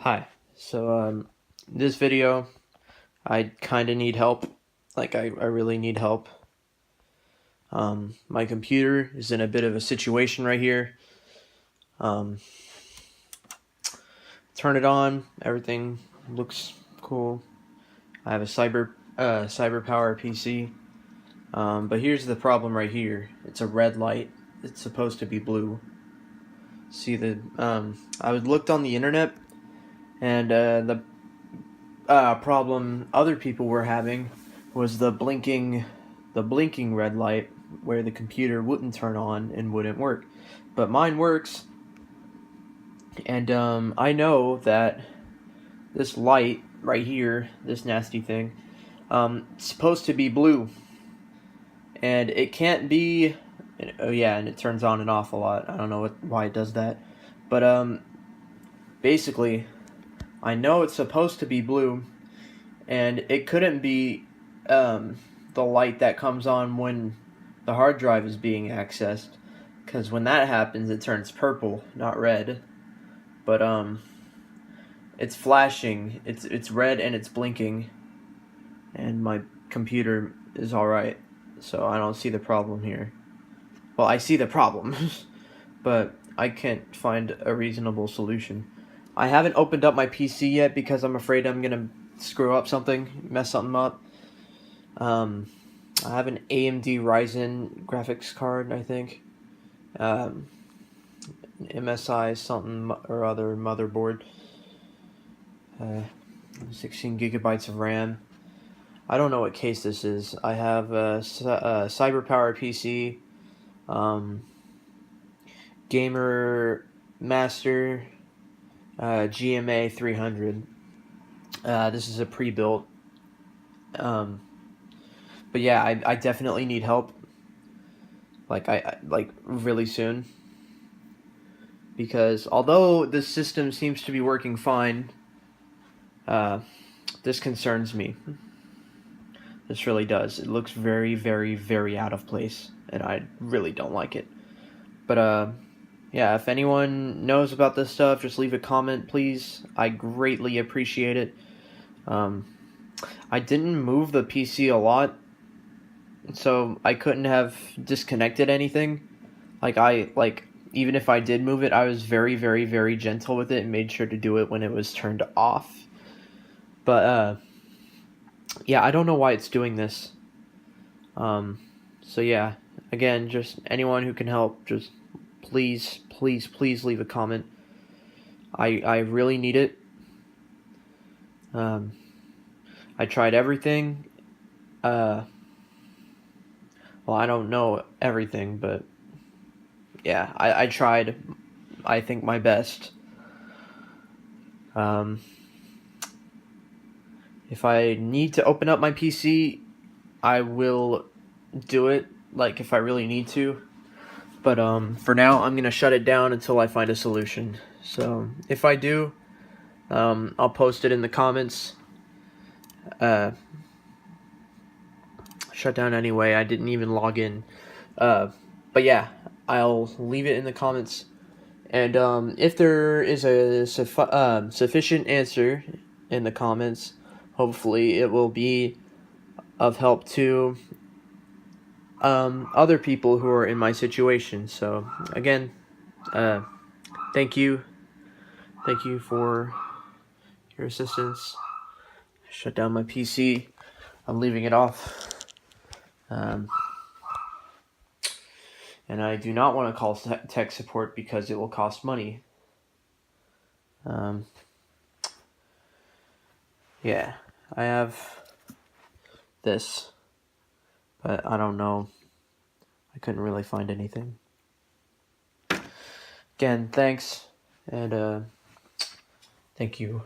Hi. This video, I kind of need help. I really need help. My computer is in a bit of a situation right here. Um, turn it on. Everything looks cool. I have a CyberPower PC. But here's the problem right here. It's a red light. It's supposed to be blue. See I looked on the internet, and the problem other people were having was the blinking red light where the computer wouldn't turn on and wouldn't work. But mine works, and I know that this light right here, this nasty thing, it's supposed to be blue, and it can't be. Oh yeah, and it turns on and off a lot. I don't know why it does that, but basically, I know it's supposed to be blue, and it couldn't be the light that comes on when the hard drive is being accessed, because when that happens it turns purple, not red. But it's flashing, it's red and it's blinking, and my computer is alright, so I don't see the problem here. Well, I see the problem, but I can't find a reasonable solution. I haven't opened up my PC yet because I'm afraid I'm gonna screw up something, mess something up. I have an AMD Ryzen graphics card, I think. An MSI something or other motherboard. 16 gigabytes of RAM. I don't know what case this is. I have a CyberPower PC. Gamer Master GMA 300. This is a pre-built. But yeah, I definitely need help. Like really soon. Because although the system seems to be working fine, this concerns me. This really does. It looks very, very, very out of place, and I really don't like it. But yeah, if anyone knows about this stuff, just leave a comment, please. I greatly appreciate it. I didn't move the PC a lot, so I couldn't have disconnected anything. Even if I did move it, I was very, very, very gentle with it and made sure to do it when it was turned off. But yeah, I don't know why it's doing this. So yeah, again, just anyone who can help, just please, please, please leave a comment. I really need it. I tried everything. Well, I don't know everything, but yeah, I tried, I think, my best. If I need to open up my PC, I will do it, like, if I really need to. But for now, I'm going to shut it down until I find a solution. So if I do, I'll post it in the comments. Shut down anyway. I didn't even log in. But yeah, I'll leave it in the comments. And if there is a sufficient answer in the comments, hopefully it will be of help to other people who are in my situation. So again, thank you for your assistance. Shut down my PC. I'm leaving it off. And I do not want to call tech support because it will cost money. Yeah, I have this, but I don't know. I couldn't really find anything. Again, thanks, and thank you.